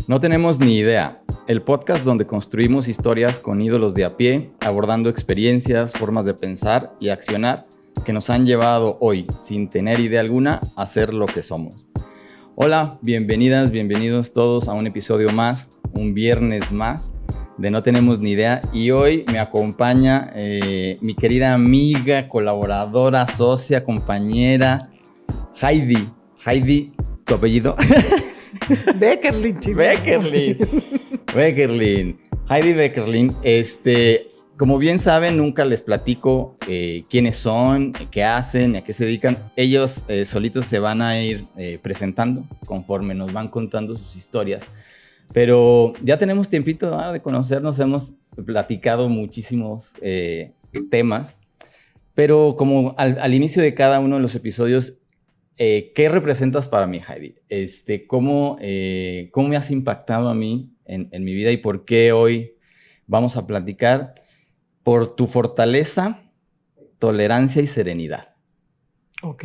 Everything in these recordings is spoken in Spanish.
No tenemos ni idea. El podcast donde construimos historias con ídolos de a pie, abordando experiencias, formas de pensar y accionar que nos han llevado hoy, sin tener idea alguna, a ser lo que somos. Hola, bienvenidas, bienvenidos todos a un episodio más, un viernes más de No Tenemos Ni Idea. Y hoy me acompaña mi querida amiga, colaboradora, socia, compañera, Heidi. Heidi, ¿tu apellido? Beckerlin, chico. Beckerlin. Heidi Beckerlin. Como bien saben, nunca les platico quiénes son, qué hacen, a qué se dedican. Ellos solitos se van a ir presentando conforme nos van contando sus historias. Pero ya tenemos tiempito, ¿no?, de conocernos, hemos platicado muchísimos temas. Pero como al inicio de cada uno de los episodios, ¿qué representas para mí, Heidi? ¿Cómo me has impactado a mí en mi vida y por qué hoy vamos a platicar? Por tu fortaleza, tolerancia y serenidad. Ok.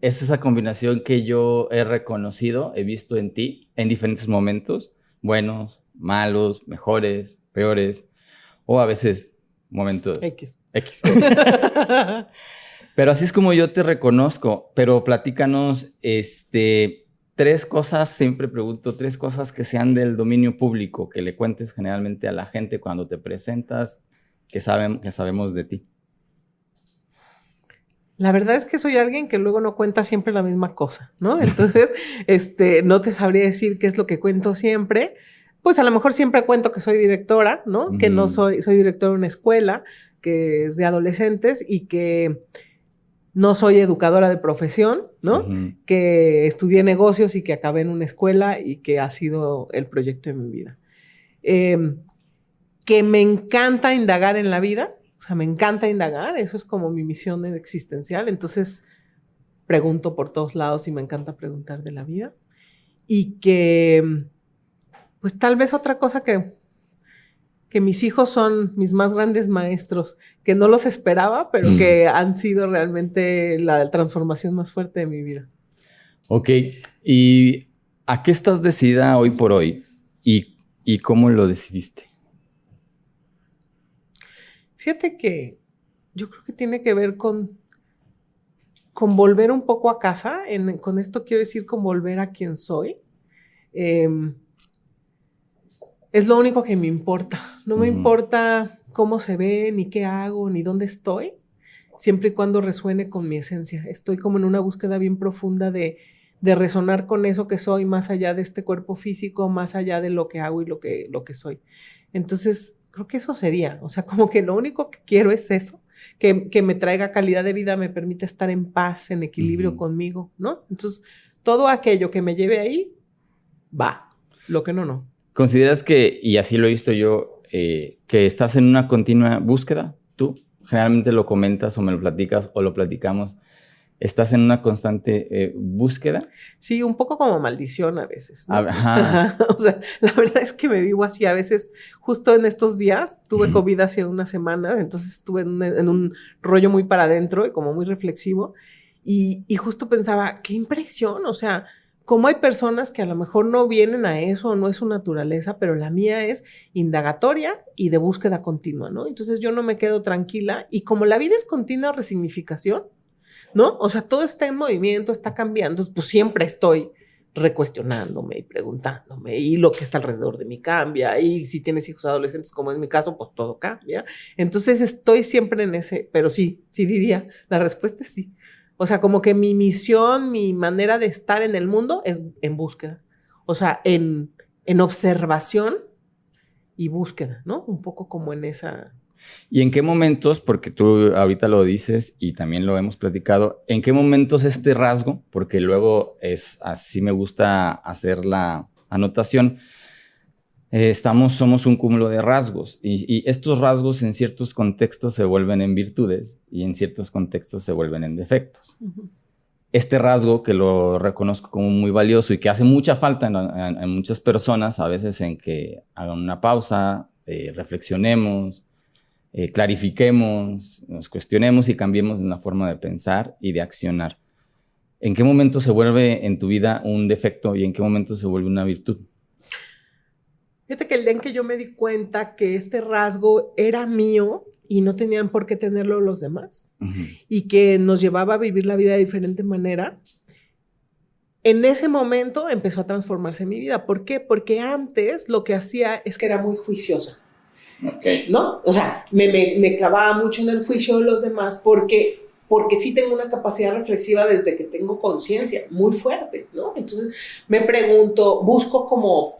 Es esa combinación que yo he reconocido, he visto en ti en diferentes momentos, buenos, malos, mejores, peores, o a veces momentos X. Pero así es como yo te reconozco. Pero platícanos, tres cosas, siempre pregunto, tres cosas que sean del dominio público, que le cuentes generalmente a la gente cuando te presentas, que sabemos de ti. La verdad es que soy alguien que luego no cuenta siempre la misma cosa, ¿no? Entonces, no te sabría decir qué es lo que cuento siempre. Pues a lo mejor siempre cuento que soy directora, ¿no? Que no soy directora de una escuela, que es de adolescentes y que no soy educadora de profesión, ¿no? Que estudié negocios y que acabé en una escuela y que ha sido el proyecto de mi vida. Que me encanta indagar en la vida. O sea, me encanta indagar, eso es como mi misión existencial. Entonces, pregunto por todos lados y me encanta preguntar de la vida. Y que, pues tal vez otra cosa que mis hijos son mis más grandes maestros, que no los esperaba, pero que han sido realmente la transformación más fuerte de mi vida. Ok, ¿y a qué estás decidida hoy por hoy? ¿Y cómo lo decidiste? Fíjate que yo creo que tiene que ver con volver un poco a casa. Con esto quiero decir con volver a quien soy. Es lo único que me importa. No me importa cómo se ve, ni qué hago, ni dónde estoy, siempre y cuando resuene con mi esencia. Estoy como en una búsqueda bien profunda de resonar con eso que soy, más allá de este cuerpo físico, más allá de lo que hago y lo que soy. Entonces, creo que eso sería, o sea, como que lo único que quiero es eso, que me traiga calidad de vida, me permite estar en paz, en equilibrio conmigo, ¿no? Entonces, todo aquello que me lleve ahí, va, lo que no. ¿Consideras que, y así lo he visto yo, que estás en una continua búsqueda? ¿Tú generalmente lo comentas o me lo platicas o lo platicamos? ¿Estás en una constante búsqueda? Sí, un poco como maldición a veces, ¿no? Ajá. O sea, la verdad es que me vivo así a veces. Justo en estos días tuve COVID hace una semana, entonces estuve en un rollo muy para adentro y como muy reflexivo. Y justo pensaba, qué impresión, o sea, cómo hay personas que a lo mejor no vienen a eso, no es su naturaleza, pero la mía es indagatoria y de búsqueda continua, ¿no? Entonces yo no me quedo tranquila y como la vida es continua resignificación, ¿no? O sea, todo está en movimiento, está cambiando, pues siempre estoy recuestionándome y preguntándome y lo que está alrededor de mí cambia y si tienes hijos adolescentes como es mi caso, pues todo cambia. Entonces estoy siempre en ese, pero sí diría, la respuesta es sí. O sea, como que mi misión, mi manera de estar en el mundo es en búsqueda. O sea, en observación y búsqueda, ¿no? Un poco como en esa... ¿Y en qué momentos, porque tú ahorita lo dices y también lo hemos platicado, en qué momentos este rasgo, porque luego es así me gusta hacer la anotación, somos un cúmulo de rasgos y estos rasgos en ciertos contextos se vuelven en virtudes y en ciertos contextos se vuelven en defectos. Este rasgo que lo reconozco como muy valioso y que hace mucha falta en muchas personas, a veces en que hagan una pausa, reflexionemos, clarifiquemos, nos cuestionemos y cambiemos la forma de pensar y de accionar. ¿En qué momento se vuelve en tu vida un defecto y en qué momento se vuelve una virtud? Fíjate que el día en que yo me di cuenta que este rasgo era mío y no tenían por qué tenerlo los demás, y que nos llevaba a vivir la vida de diferente manera, en ese momento empezó a transformarse mi vida. ¿Por qué? Porque antes lo que hacía es que era muy juiciosa. Okay. ¿No? O sea, me clavaba mucho en el juicio de los demás porque sí tengo una capacidad reflexiva desde que tengo conciencia muy fuerte, ¿no? Entonces me pregunto, busco como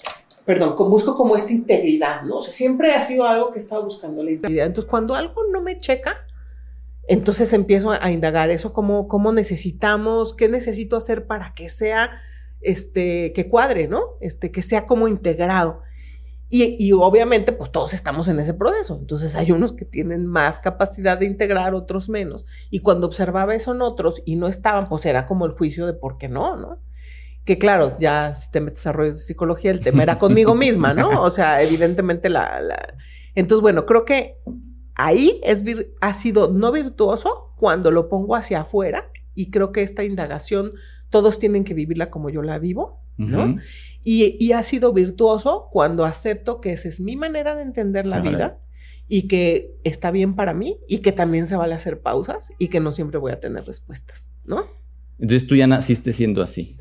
esta integridad, ¿no? O sea, siempre ha sido algo que he estado buscando, la integridad. Entonces, cuando algo no me checa, entonces empiezo a indagar eso, cómo necesitamos, qué necesito hacer para que sea, que cuadre, ¿no? Que sea como integrado. Y obviamente, pues todos estamos en ese proceso. Entonces hay unos que tienen más capacidad de integrar, otros menos. Y cuando observaba eso en otros y no estaban, pues era como el juicio de por qué no, ¿no? Que claro, ya si te metes a rollos de psicología, el tema era conmigo misma, ¿no? O sea, evidentemente Entonces, bueno, creo que ahí ha sido no virtuoso cuando lo pongo hacia afuera, y creo que esta indagación todos tienen que vivirla como yo la vivo, ¿no? Y ha sido virtuoso cuando acepto que esa es mi manera de entender la vida y que está bien para mí y que también se vale hacer pausas y que no siempre voy a tener respuestas, ¿no? Entonces tú ya naciste siendo así.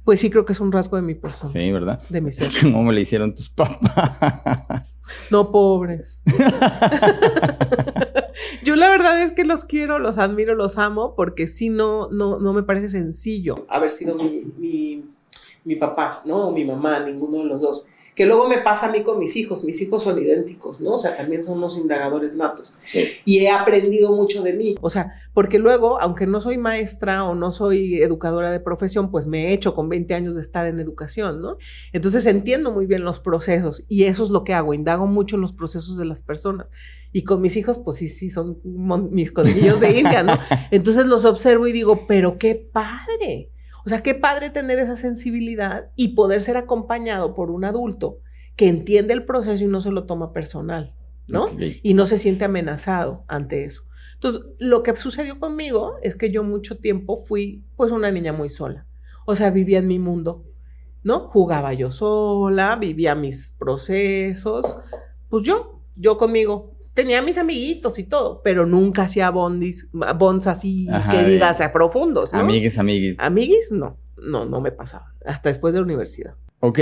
Pues sí, creo que es un rasgo de mi persona. Sí, ¿verdad? De mi ser. ¿Cómo me le hicieron tus papás? No, pobres. Yo la verdad es que los quiero, los admiro, los amo, porque sí no me parece sencillo haber sido mi papá, ¿no? O mi mamá, ninguno de los dos. Que luego me pasa a mí con mis hijos son idénticos, ¿no? O sea, también son unos indagadores natos. Sí. Y he aprendido mucho de mí. O sea, porque luego, aunque no soy maestra o no soy educadora de profesión, pues me he hecho con 20 años de estar en educación, ¿no? Entonces entiendo muy bien los procesos y eso es lo que hago, indago mucho en los procesos de las personas. Y con mis hijos, pues sí, son mis conejillos de India, ¿no? Entonces los observo y digo, pero qué padre. O sea, qué padre tener esa sensibilidad y poder ser acompañado por un adulto que entiende el proceso y no se lo toma personal, ¿no? Okay. Y no se siente amenazado ante eso. Entonces, lo que sucedió conmigo es que yo mucho tiempo fui, pues, una niña muy sola. O sea, vivía en mi mundo, ¿no? Jugaba yo sola, vivía mis procesos. Pues yo conmigo. Tenía mis amiguitos y todo, pero nunca hacía bonds así. Ajá, que digas a profundos, ¿no? Amiguis, no me pasaba. Hasta después de la universidad. Ok,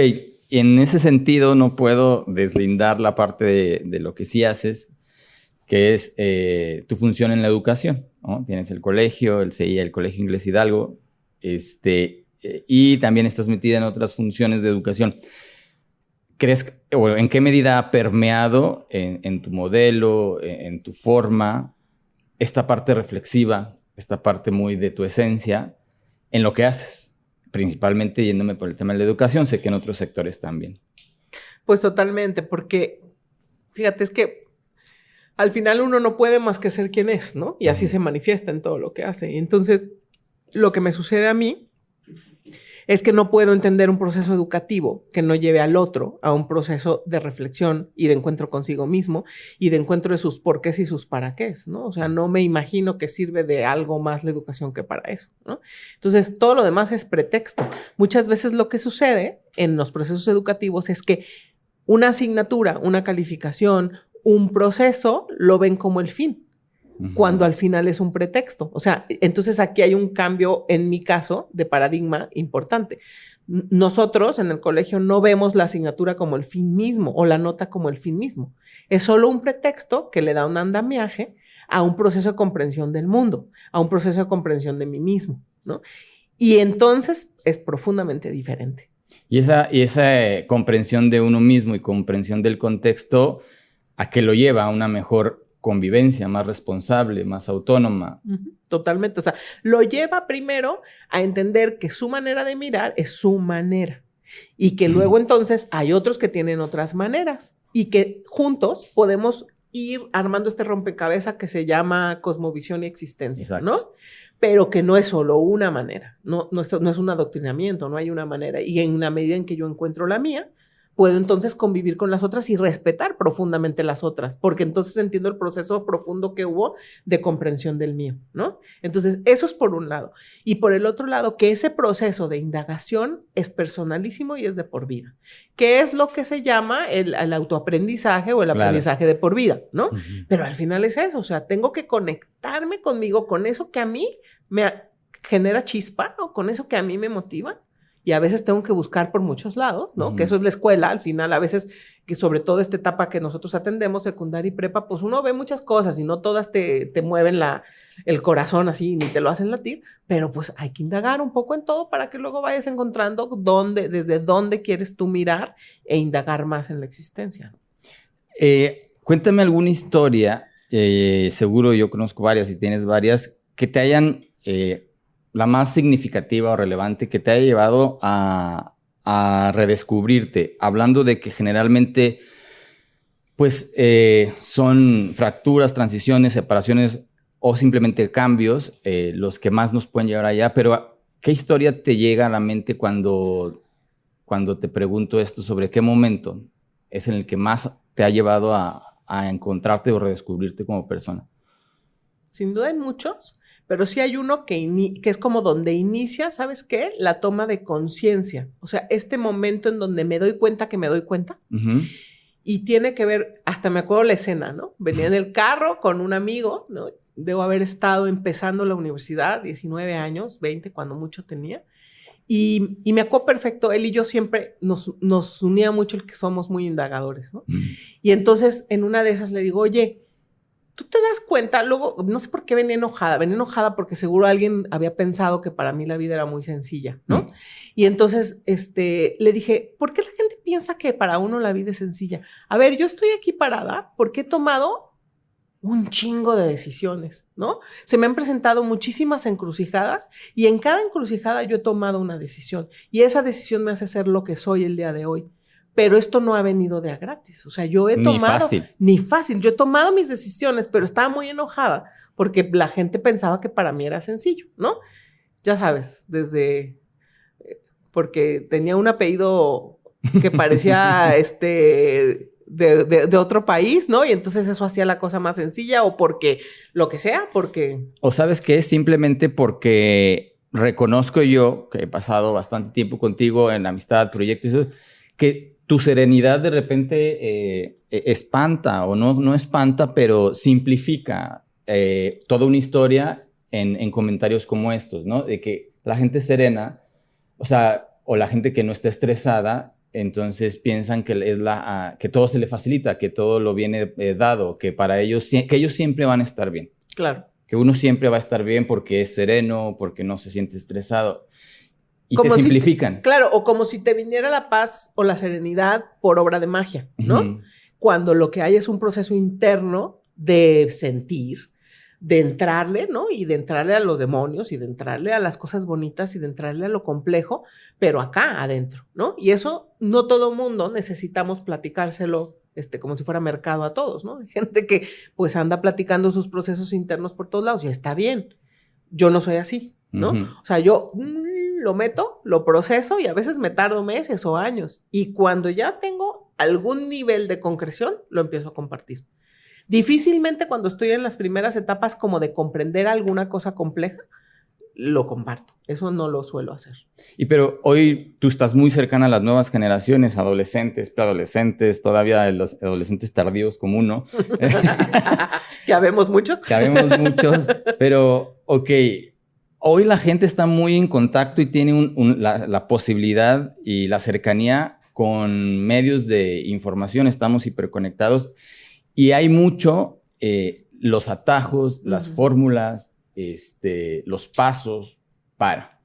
en ese sentido no puedo deslindar la parte de lo que sí haces, que es tu función en la educación, ¿no? Tienes el colegio, el CIA, el Colegio Inglés Hidalgo, y también estás metida en otras funciones de educación. ¿Crees, o en qué medida ha permeado en tu modelo, en tu forma, esta parte reflexiva, esta parte muy de tu esencia, en lo que haces? Principalmente yéndome por el tema de la educación, sé que en otros sectores también. Pues totalmente, porque fíjate, es que al final uno no puede más que ser quien es, ¿no? Y así se manifiesta en todo lo que hace. Y entonces, lo que me sucede a mí es que no puedo entender un proceso educativo que no lleve al otro a un proceso de reflexión y de encuentro consigo mismo y de encuentro de sus porqués y sus para qués, ¿no? O sea, no me imagino que sirve de algo más la educación que para eso, ¿no? Entonces, todo lo demás es pretexto. Muchas veces lo que sucede en los procesos educativos es que una asignatura, una calificación, un proceso, lo ven como el fin, cuando al final es un pretexto. O sea, entonces aquí hay un cambio, en mi caso, de paradigma importante. Nosotros en el colegio no vemos la asignatura como el fin mismo o la nota como el fin mismo. Es solo un pretexto que le da un andamiaje a un proceso de comprensión del mundo, a un proceso de comprensión de mí mismo, ¿no? Y entonces es profundamente diferente. Y esa comprensión de uno mismo y comprensión del contexto, ¿a qué lo lleva? A una mejor convivencia, más responsable, más autónoma. Totalmente. O sea, lo lleva primero a entender que su manera de mirar es su manera y que luego entonces hay otros que tienen otras maneras y que juntos podemos ir armando este rompecabezas que se llama cosmovisión y existencia. Exacto. ¿No? Pero que no es solo una manera, no es un adoctrinamiento, no hay una manera. Y en la medida en que yo encuentro la mía, puedo entonces convivir con las otras y respetar profundamente las otras, porque entonces entiendo el proceso profundo que hubo de comprensión del mío, ¿no? Entonces, eso es por un lado. Y por el otro lado, que ese proceso de indagación es personalísimo y es de por vida, que es lo que se llama el autoaprendizaje o el aprendizaje de por vida, ¿no? Uh-huh. Pero al final es eso, o sea, tengo que conectarme conmigo, con eso que a mí me genera chispa, ¿no? Con eso que a mí me motiva. Y a veces tengo que buscar por muchos lados, ¿no? Uh-huh. Que eso es la escuela, al final, a veces, que sobre todo esta etapa que nosotros atendemos, secundaria y prepa, pues uno ve muchas cosas y no todas te mueven el corazón así, ni te lo hacen latir, pero pues hay que indagar un poco en todo para que luego vayas encontrando desde dónde quieres tú mirar e indagar más en la existencia. Cuéntame alguna historia, seguro yo conozco varias y tienes varias, que te hayan... la más significativa o relevante que te haya llevado a redescubrirte, hablando de que generalmente pues son fracturas, transiciones, separaciones o simplemente cambios los que más nos pueden llevar allá, pero ¿qué historia te llega a la mente cuando te pregunto esto sobre qué momento es en el que más te ha llevado a encontrarte o redescubrirte como persona? Sin duda hay muchos. Pero sí hay uno que es como donde inicia, ¿sabes qué? La toma de conciencia. O sea, este momento en donde me doy cuenta que me doy cuenta. Uh-huh. Y tiene que ver, hasta me acuerdo la escena, ¿no? Venía en el carro con un amigo, ¿no? Debo haber estado empezando la universidad, 19 años, 20, cuando mucho tenía. Y me acuerdo perfecto, él y yo siempre nos unía mucho el que somos muy indagadores, ¿no? Uh-huh. Y entonces, en una de esas le digo, oye, ¿tú te das cuenta? Luego, no sé por qué venía enojada porque seguro alguien había pensado que para mí la vida era muy sencilla, ¿no? Y entonces, le dije, ¿por qué la gente piensa que para uno la vida es sencilla? A ver, yo estoy aquí parada porque he tomado un chingo de decisiones, ¿no? Se me han presentado muchísimas encrucijadas y en cada encrucijada yo he tomado una decisión y esa decisión me hace ser lo que soy el día de hoy. Pero esto no ha venido de a gratis. O sea, yo he tomado... Ni fácil. Yo he tomado mis decisiones, pero estaba muy enojada porque la gente pensaba que para mí era sencillo, ¿no? Ya sabes, porque tenía un apellido que parecía de otro país, ¿no? Y entonces eso hacía la cosa más sencilla o porque lo que sea, porque... O ¿sabes qué? Simplemente porque reconozco yo, que he pasado bastante tiempo contigo en amistad, proyectos, que tu serenidad de repente espanta o no espanta, pero simplifica toda una historia en comentarios como estos, ¿no? De que la gente serena, o sea, o la gente que no está estresada, entonces piensan que que todo se le facilita, que todo lo viene dado, que para ellos, que ellos siempre van a estar bien. Claro. Que uno siempre va a estar bien porque es sereno, porque no se siente estresado. Y como te simplifican. Claro, o como si te viniera la paz o la serenidad por obra de magia, ¿no? Uh-huh. Cuando lo que hay es un proceso interno de sentir, de entrarle, ¿no? Y de entrarle a los demonios y de entrarle a las cosas bonitas y de entrarle a lo complejo, pero acá adentro, ¿no? Y eso no todo mundo necesitamos platicárselo como si fuera mercado a todos, ¿no? Hay gente que pues anda platicando sus procesos internos por todos lados y está bien. Yo no soy así, ¿no? Uh-huh. O sea, yo... lo meto, lo proceso y a veces me tardo meses o años. Y cuando ya tengo algún nivel de concreción, lo empiezo a compartir. Difícilmente cuando estoy en las primeras etapas como de comprender alguna cosa compleja, lo comparto. Eso no lo suelo hacer. Pero hoy tú estás muy cercana a las nuevas generaciones, adolescentes, preadolescentes, todavía los adolescentes tardíos como uno. Que habemos muchos. Que habemos muchos, pero ok. Hoy la gente está muy en contacto y tiene la posibilidad y la cercanía con medios de información. Estamos hiperconectados y hay mucho los atajos, las fórmulas, los pasos para.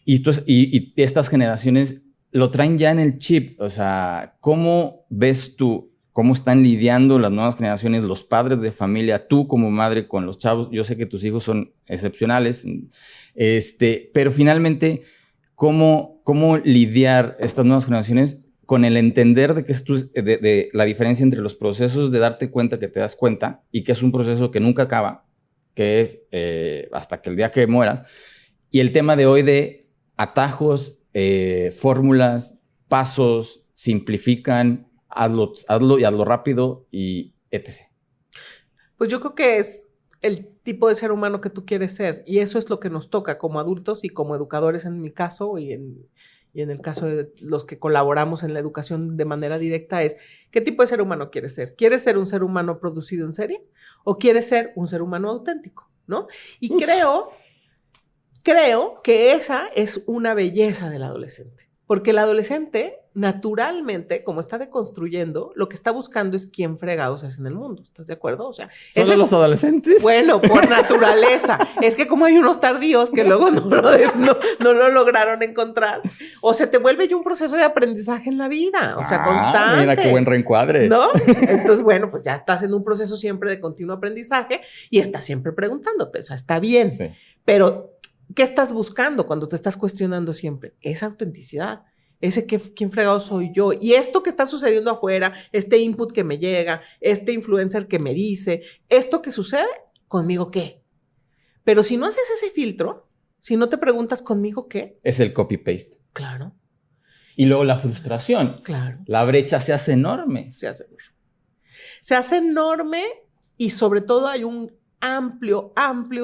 Y estas generaciones lo traen ya en el chip. O sea, ¿cómo ves tú? ¿Cómo están lidiando las nuevas generaciones, los padres de familia, tú como madre con los chavos? Yo sé que tus hijos son excepcionales, pero finalmente, ¿cómo lidiar estas nuevas generaciones con el entender de que de la diferencia entre los procesos de darte cuenta que te das cuenta y que es un proceso que nunca acaba, que es hasta que el día que mueras, y el tema de hoy de atajos, fórmulas, pasos, simplifican, hazlo y hazlo rápido y etc. Pues yo creo que es el tipo de ser humano que tú quieres ser y eso es lo que nos toca como adultos y como educadores en mi caso y en el caso de los que colaboramos en la educación de manera directa es ¿qué tipo de ser humano quieres ser? ¿Quieres ser un ser humano producido en serie o quieres ser un ser humano auténtico? ¿No? Y creo que esa es una belleza del adolescente. Porque el adolescente, naturalmente, como está deconstruyendo, lo que está buscando es quién fregados es en el mundo. ¿Estás de acuerdo? O sea, ¿solo los adolescentes? Bueno, por naturaleza. Es que como hay unos tardíos que luego no lo lograron encontrar. O se te vuelve ya un proceso de aprendizaje en la vida. O sea, constante. Mira qué buen reencuadre. ¿No? Entonces, bueno, pues ya estás en un proceso siempre de continuo aprendizaje y estás siempre preguntándote. O sea, está bien. Sí. Pero ¿qué estás buscando cuando te estás cuestionando siempre? Esa autenticidad, quién fregado soy yo. Y esto que está sucediendo afuera, este input que me llega, este influencer que me dice, esto que sucede, ¿conmigo qué? Pero si no haces ese filtro, si no te preguntas ¿conmigo qué? Es el copy-paste. Claro. Y luego la frustración. Claro. La brecha se hace enorme. Se hace enorme y sobre todo hay un amplio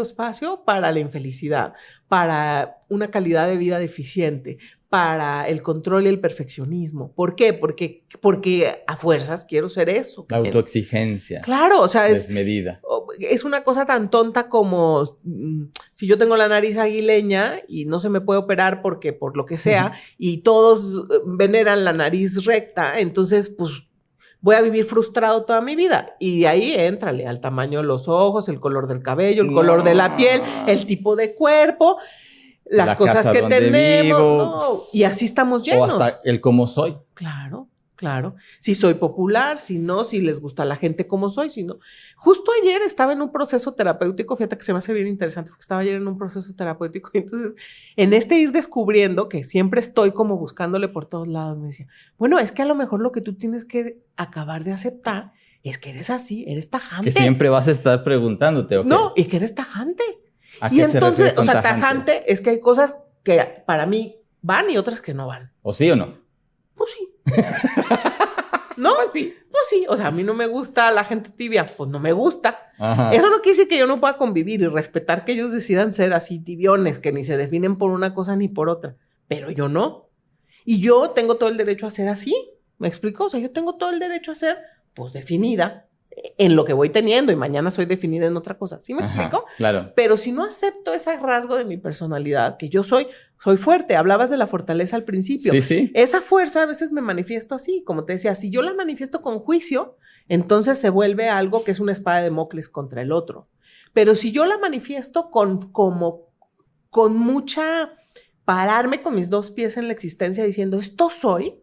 espacio para la infelicidad, para una calidad de vida deficiente, para el control y el perfeccionismo. ¿Por qué? Porque a fuerzas quiero ser eso. La autoexigencia. Claro, o sea, desmedida. Es una cosa tan tonta como si yo tengo la nariz aguileña y no se me puede operar porque por lo que sea, y todos veneran la nariz recta, entonces pues voy a vivir frustrado toda mi vida. Y de ahí éntrale al tamaño de los ojos, el color del cabello, el color de la piel, el tipo de cuerpo, las cosas que tenemos. No, y así estamos llenos. O hasta el cómo soy. Claro. Si soy popular, si no, si les gusta a la gente como soy, si no. Justo ayer estaba en un proceso terapéutico, fíjate que se me hace bien interesante, porque estaba ayer en un proceso terapéutico, y entonces en este ir descubriendo, que siempre estoy como buscándole por todos lados, me decía, bueno, es que a lo mejor lo que tú tienes que acabar de aceptar es que eres así, eres tajante. Que siempre vas a estar preguntándote, ¿ok? No, y que eres tajante. ¿A y qué se entonces, refiere con tajante es que hay cosas que para mí van y otras que no van. ¿O sí o no? Pues sí. ¿No? Pues sí. O sea, a mí no me gusta la gente tibia. Pues no me gusta. Ajá. Eso no quiere decir que yo no pueda convivir y respetar que ellos decidan ser así tibiones, que ni se definen por una cosa ni por otra. Pero yo no. Y yo tengo todo el derecho a ser así. ¿Me explico? O sea, yo tengo todo el derecho a ser, pues, definida en lo que voy teniendo y mañana soy definida en otra cosa. ¿Sí me explico? Claro. Pero si no acepto ese rasgo de mi personalidad, que yo soy fuerte. Hablabas de la fortaleza al principio. Sí. Esa fuerza a veces me manifiesto así, como te decía, si yo la manifiesto con juicio, entonces se vuelve algo que es una espada de Damocles contra el otro. Pero si yo la manifiesto con mucha, pararme con mis dos pies en la existencia diciendo, esto soy,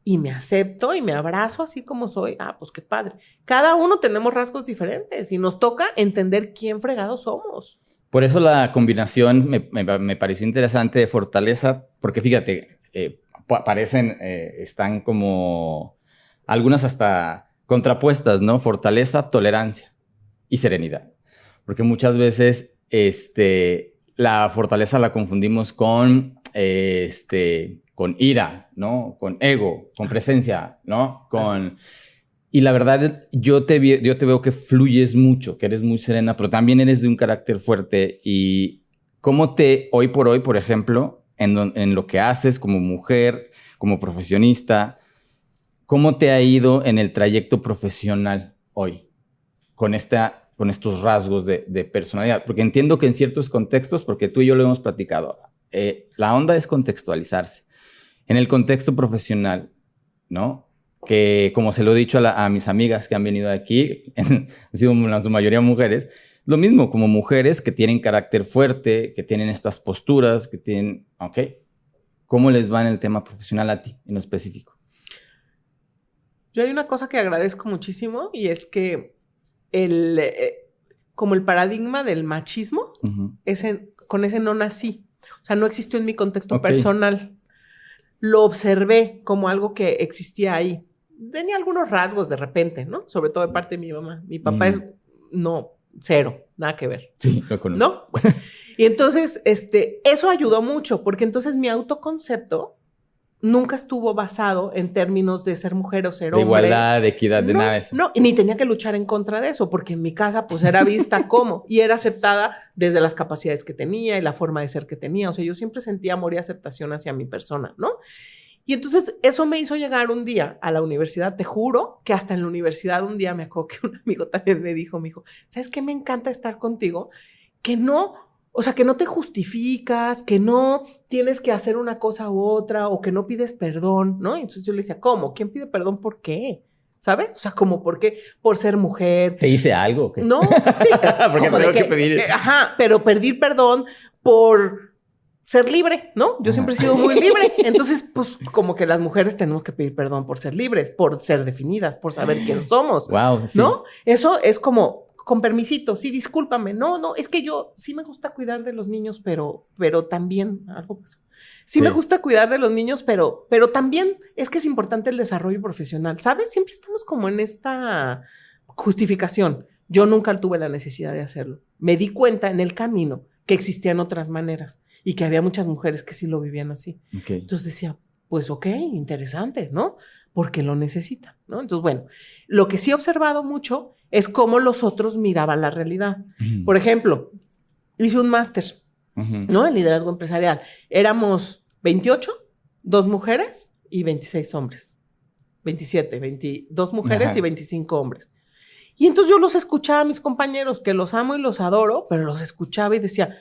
y me acepto y me abrazo así como soy, pues qué padre. Cada uno tenemos rasgos diferentes y nos toca entender quién fregados somos. Por eso la combinación me pareció interesante de fortaleza, porque fíjate, están como algunas hasta contrapuestas, ¿no? Fortaleza, tolerancia y serenidad. Porque muchas veces la fortaleza la confundimos con ira, ¿no? Con ego, con presencia, ¿no? Y la verdad, yo te veo que fluyes mucho, que eres muy serena, pero también eres de un carácter fuerte. Y cómo hoy por hoy, por ejemplo, en lo que haces como mujer, como profesionista, ¿cómo te ha ido en el trayecto profesional hoy con estos rasgos de personalidad? Porque entiendo que en ciertos contextos, porque tú y yo lo hemos platicado, la onda es contextualizarse. En el contexto profesional, ¿no? Que como se lo he dicho a mis amigas que han venido aquí, han sido en su mayoría mujeres, lo mismo como mujeres que tienen carácter fuerte, que tienen estas posturas, que tienen, ¿ok? ¿Cómo les va en el tema profesional a ti, en lo específico? Yo hay una cosa que agradezco muchísimo y es que como el paradigma del machismo, con ese no nací. O sea, no existió en mi contexto personal. Lo observé como algo que existía ahí. Tenía algunos rasgos de repente, ¿no? Sobre todo de parte de mi mamá. Mi papá cero, nada que ver. Sí, lo conozco. ¿No? Bueno, y entonces, eso ayudó mucho, porque entonces mi autoconcepto nunca estuvo basado en términos de ser mujer o ser de hombre. igualdad, de equidad, de nada de eso. No, y ni tenía que luchar en contra de eso, porque en mi casa pues era vista como, y era aceptada desde las capacidades que tenía y la forma de ser que tenía. O sea, yo siempre sentía amor y aceptación hacia mi persona, ¿no? Y entonces eso me hizo llegar un día a la universidad. Te juro que hasta en la universidad un día me acuerdo que un amigo también me dijo, ¿sabes qué? Me encanta estar contigo, que no... O sea, que no te justificas, que no tienes que hacer una cosa u otra o que no pides perdón, ¿no? Y entonces yo le decía, ¿cómo? ¿Quién pide perdón por qué? ¿Sabes? O sea, como por qué, por ser mujer. ¿Te hice algo o qué? No, sí. Porque tengo que pedir. Ajá, pero pedir perdón por ser libre, ¿no? Yo siempre he sido muy libre. Entonces, pues como que las mujeres tenemos que pedir perdón por ser libres, por ser definidas, por saber quién somos. Wow, sí. ¿No? Eso es como... con permisito, sí, discúlpame. No, es que yo sí me gusta cuidar de los niños, pero también algo pasó. Sí me gusta cuidar de los niños, pero también es que es importante el desarrollo profesional, ¿sabes? Siempre estamos como en esta justificación. Yo nunca tuve la necesidad de hacerlo. Me di cuenta en el camino que existían otras maneras y que había muchas mujeres que sí lo vivían así. Okay. Entonces decía, pues ok, interesante, ¿no? Porque lo necesitan, ¿no? Entonces, bueno, lo que sí he observado mucho es cómo los otros miraban la realidad. Por ejemplo, hice un máster, ¿no? En liderazgo empresarial. Éramos 28, 2 mujeres y 26 hombres. 27, 22 mujeres y 25 hombres. Y entonces yo los escuchaba a mis compañeros, que los amo y los adoro, pero los escuchaba y decía,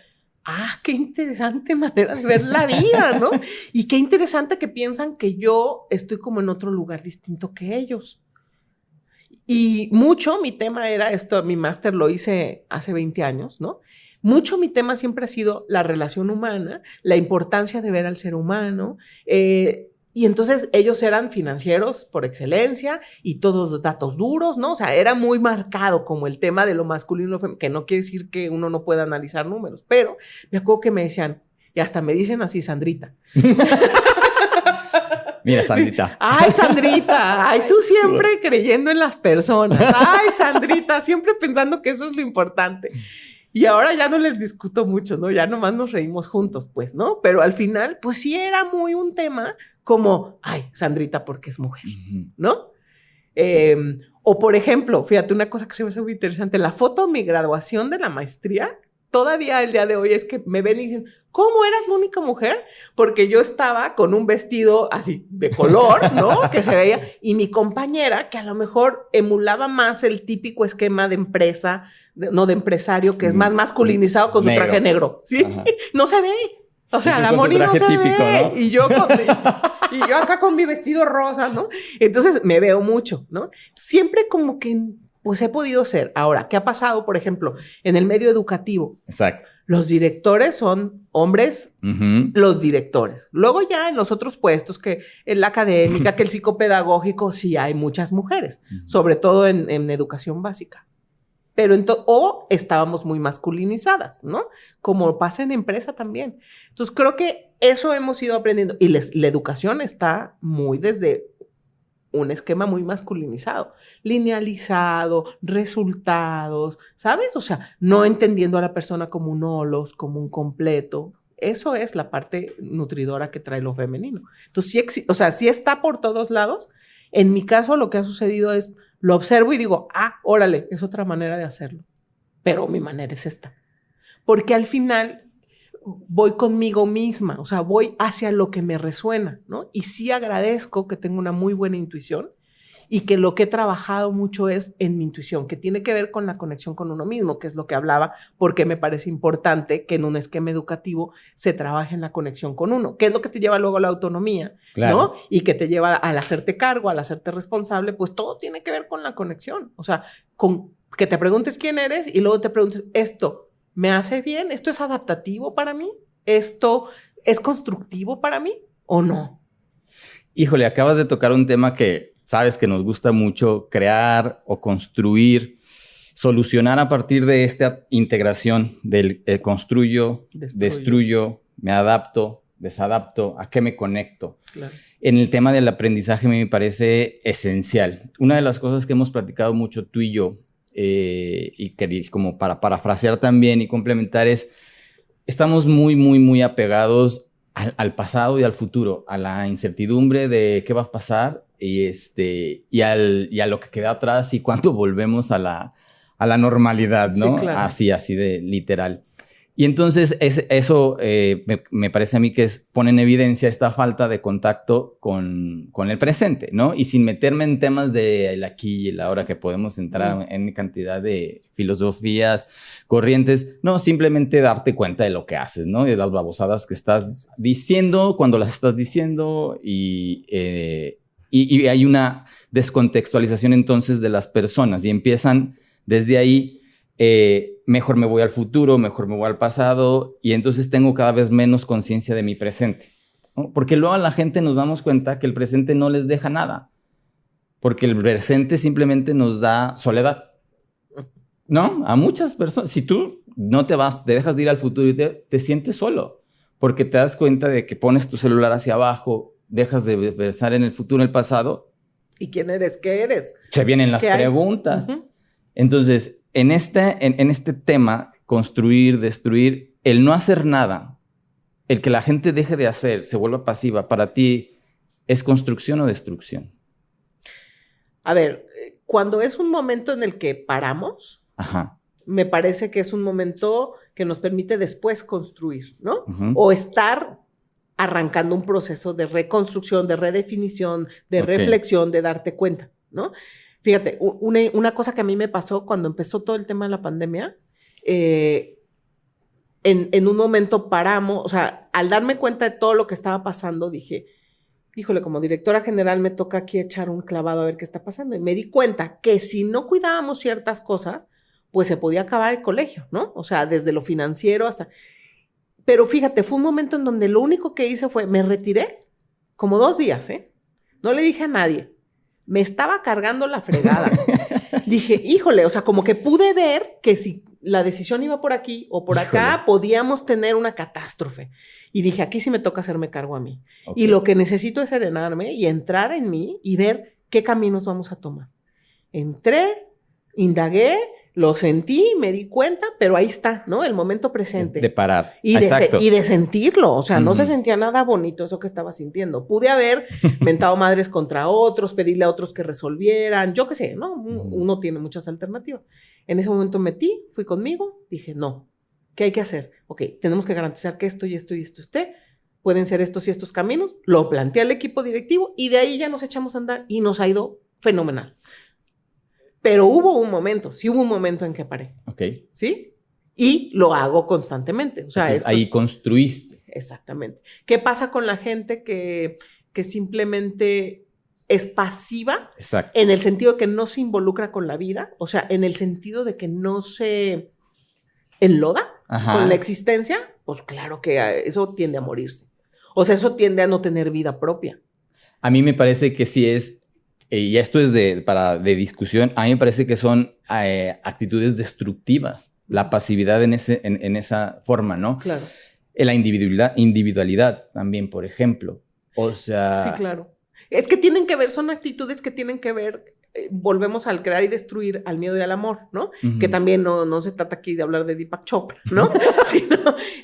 qué interesante manera de ver la vida, ¿no? Y qué interesante que piensan que yo estoy como en otro lugar distinto que ellos. Y mucho mi tema era esto, mi máster lo hice hace 20 años, ¿no? Mucho mi tema siempre ha sido la relación humana, la importancia de ver al ser humano. Y entonces ellos eran financieros por excelencia y todos datos duros, ¿no? O sea, era muy marcado como el tema de lo masculino y lo femenino, que no quiere decir que uno no pueda analizar números, pero me acuerdo que me decían, y hasta me dicen así, Sandrita. Mira, Sandrita. Ay, Sandrita. Ay, tú siempre creyendo en las personas. Ay, Sandrita, siempre pensando que eso es lo importante. Y ahora ya no les discuto mucho, ¿no? Ya nomás nos reímos juntos, pues, ¿no? Pero al final, pues sí era muy un tema como, ay, Sandrita, porque es mujer, ¿no? O por ejemplo, fíjate, una cosa que se me hace muy interesante, la foto de mi graduación de la maestría, todavía el día de hoy es que me ven y dicen, ¿cómo eras la única mujer? Porque yo estaba con un vestido así de color, ¿no? Que se veía, y mi compañera, que a lo mejor emulaba más el típico esquema de empresa, no de empresario, que es más masculinizado con su traje negro, ¿sí? Ajá. No se ve. O sea, la Moni no se típico, ve. ¿No? Y yo acá con mi vestido rosa, ¿no? Entonces me veo mucho, ¿no? Siempre como que pues he podido ser. Ahora, ¿qué ha pasado, por ejemplo, en el medio educativo? Exacto. Los directores son hombres, los directores. Luego ya en los otros puestos, que en la académica, que el psicopedagógico, sí hay muchas mujeres, sobre todo en educación básica. Pero o estábamos muy masculinizadas, ¿no? Como pasa en empresa también. Entonces, creo que eso hemos ido aprendiendo. Y la educación está muy desde un esquema muy masculinizado, linealizado, resultados, ¿sabes? O sea, no entendiendo a la persona como un holos, como un completo. Eso es la parte nutridora que trae lo femenino. Entonces, sí está por todos lados. En mi caso, lo que ha sucedido es, lo observo y digo, órale, es otra manera de hacerlo. Pero mi manera es esta. Porque al final voy conmigo misma, o sea, voy hacia lo que me resuena, ¿no? Y sí agradezco que tengo una muy buena intuición y que lo que he trabajado mucho es en mi intuición, que tiene que ver con la conexión con uno mismo, que es lo que hablaba, porque me parece importante que en un esquema educativo se trabaje en la conexión con uno, que es lo que te lleva luego a la autonomía, claro, ¿no? Y que te lleva al hacerte cargo, al hacerte responsable, pues todo tiene que ver con la conexión, o sea, con que te preguntes quién eres y luego te preguntes, ¿esto me hace bien? ¿Esto es adaptativo para mí? ¿Esto es constructivo para mí o no? Híjole, acabas de tocar un tema que sabes que nos gusta mucho, crear o construir, solucionar a partir de esta integración del construyo, destruyo, me adapto, desadapto, ¿a qué me conecto? Claro. En el tema del aprendizaje me parece esencial. Una de las cosas que hemos platicado mucho tú y yo, y queréis como para parafrasear también y complementar es, estamos muy, muy, muy apegados al pasado y al futuro, a la incertidumbre de qué va a pasar y a lo que queda atrás y cuándo volvemos a la normalidad, ¿no? Sí, claro. Así de literal. Y entonces eso me parece a mí que pone en evidencia esta falta de contacto con el presente, ¿no? Y sin meterme en temas del aquí y el ahora, que podemos entrar en cantidad de filosofías, corrientes, no, simplemente darte cuenta de lo que haces, ¿no? De las babosadas que estás diciendo, cuando las estás diciendo y hay una descontextualización entonces de las personas y empiezan desde ahí. Mejor me voy al futuro, mejor me voy al pasado y entonces tengo cada vez menos conciencia de mi presente, ¿no? Porque luego a la gente nos damos cuenta que el presente no les deja nada, porque el presente simplemente nos da soledad, ¿no? A muchas personas, si tú no te dejas de ir al futuro y te sientes solo, porque te das cuenta de que pones tu celular hacia abajo, dejas de pensar en el futuro, en el pasado. ¿Y quién eres? ¿Qué eres? Se vienen las preguntas. Entonces, en este tema, construir, destruir, el no hacer nada, el que la gente deje de hacer, se vuelva pasiva, para ti, ¿es construcción o destrucción? A ver, cuando es un momento en el que paramos, me parece que es un momento que nos permite después construir, ¿no? O estar arrancando un proceso de reconstrucción, de redefinición, de reflexión, de darte cuenta, ¿no? Fíjate, una cosa que a mí me pasó cuando empezó todo el tema de la pandemia, en un momento paramos, o sea, al darme cuenta de todo lo que estaba pasando, dije, híjole, como directora general me toca aquí echar un clavado a ver qué está pasando. Y me di cuenta que si no cuidábamos ciertas cosas, pues se podía acabar el colegio, ¿no? O sea, desde lo financiero hasta... Pero fíjate, fue un momento en donde lo único que hice fue, me retiré como 2 días, ¿eh? No le dije a nadie. Me estaba cargando la fregada. Dije, híjole, o sea, como que pude ver que si la decisión iba por aquí o por acá, podíamos tener una catástrofe. Y dije, aquí sí me toca hacerme cargo a mí. Y lo que necesito es serenarme y entrar en mí y ver qué caminos vamos a tomar. Entré, indagué, lo sentí, me di cuenta, pero ahí está, ¿no? El momento presente. De parar. Y de sentirlo. O sea, no se sentía nada bonito eso que estaba sintiendo. Pude haber mentado madres contra otros, pedirle a otros que resolvieran, yo qué sé, ¿no? Uno tiene muchas alternativas. En ese momento metí, fui conmigo, dije, no, ¿qué hay que hacer? Ok, tenemos que garantizar que esto y esto y esto esté. Pueden ser estos y estos caminos. Lo planteé al equipo directivo y de ahí ya nos echamos a andar y nos ha ido fenomenal. Pero hubo un momento en que paré. ¿Sí? Y lo hago constantemente. O sea, entonces, ahí construiste. Exactamente. ¿Qué pasa con la gente que simplemente es pasiva? Exacto. En el sentido de que no se involucra con la vida, o sea, en el sentido de que no se enloda con la existencia, pues claro que eso tiende a morirse. O sea, eso tiende a no tener vida propia. A mí me parece que sí es, y esto es de discusión, a mí me parece que son actitudes destructivas, la pasividad en esa forma, ¿no? Claro. La individualidad también, por ejemplo. O sea... Sí, claro. Es que son actitudes que tienen que ver, volvemos al crear y destruir, al miedo y al amor, ¿no? Que también no se trata aquí de hablar de Deepak Chopra, ¿no?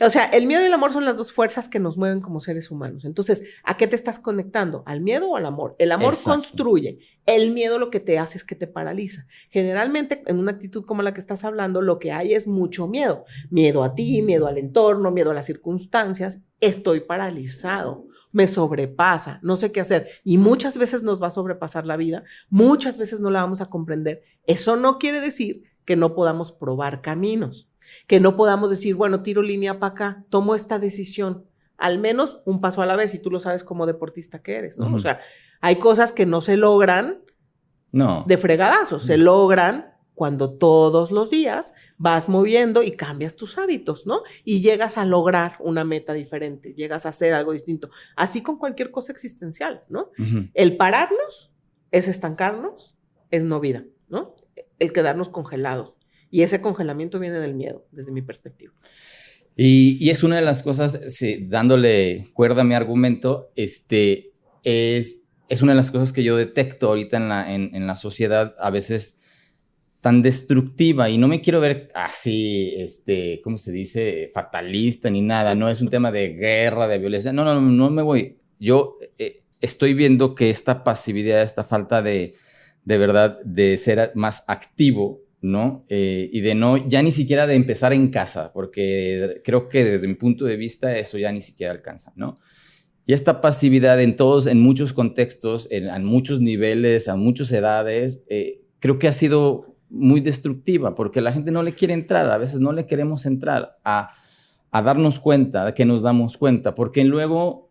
O sea, el miedo y el amor son las dos fuerzas que nos mueven como seres humanos. Entonces, ¿a qué te estás conectando? ¿Al miedo o al amor? El amor construye. El miedo lo que te hace es que te paraliza. Generalmente, en una actitud como la que estás hablando, lo que hay es mucho miedo. Miedo a ti, miedo al entorno, miedo a las circunstancias. Estoy paralizado. Me sobrepasa, no sé qué hacer. Y muchas veces nos va a sobrepasar la vida, muchas veces no la vamos a comprender. Eso no quiere decir que no podamos probar caminos, que no podamos decir, bueno, tiro línea para acá, tomo esta decisión, al menos un paso a la vez, y tú lo sabes como deportista que eres, ¿no? O sea, hay cosas que no se logran de fregadazos, se logran cuando todos los días vas moviendo y cambias tus hábitos, ¿no? Y llegas a lograr una meta diferente, llegas a hacer algo distinto. Así con cualquier cosa existencial, ¿no? El pararnos es estancarnos, es no vida, ¿no? El quedarnos congelados. Y ese congelamiento viene del miedo, desde mi perspectiva. Y es una de las cosas, dándole cuerda a mi argumento, es una de las cosas que yo detecto ahorita en la sociedad, a veces tan destructiva, y no me quiero ver así, ¿cómo se dice? Fatalista ni nada, no es un tema de guerra, de violencia, no me voy. Yo estoy viendo que esta pasividad, esta falta de verdad, de ser más activo, ¿no? Y de no, ya ni siquiera de empezar en casa, porque creo que desde mi punto de vista eso ya ni siquiera alcanza, ¿no? Y esta pasividad en muchos contextos, en muchos niveles, a muchas edades, creo que ha sido muy destructiva, porque la gente no le quiere entrar, a veces no le queremos entrar a darnos cuenta, a que nos damos cuenta, porque luego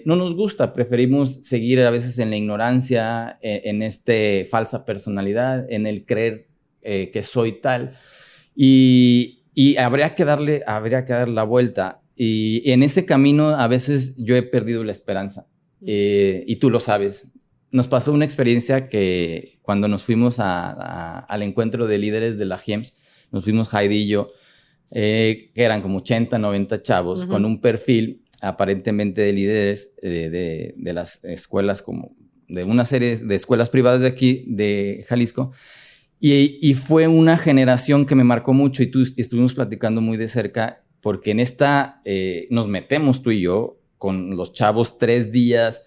no nos gusta, preferimos seguir a veces en la ignorancia, en falsa personalidad, en el creer que soy tal, y habría que darle la vuelta, y en ese camino a veces yo he perdido la esperanza, y tú lo sabes. Nos pasó una experiencia que cuando nos fuimos al encuentro de líderes de la GEMS, nos fuimos Heidi y yo, que eran como 80, 90 chavos, con un perfil aparentemente de líderes de las escuelas, como de una serie de escuelas privadas de aquí, de Jalisco, y fue una generación que me marcó mucho, y estuvimos platicando muy de cerca, porque en esta nos metemos tú y yo con los chavos 3 días,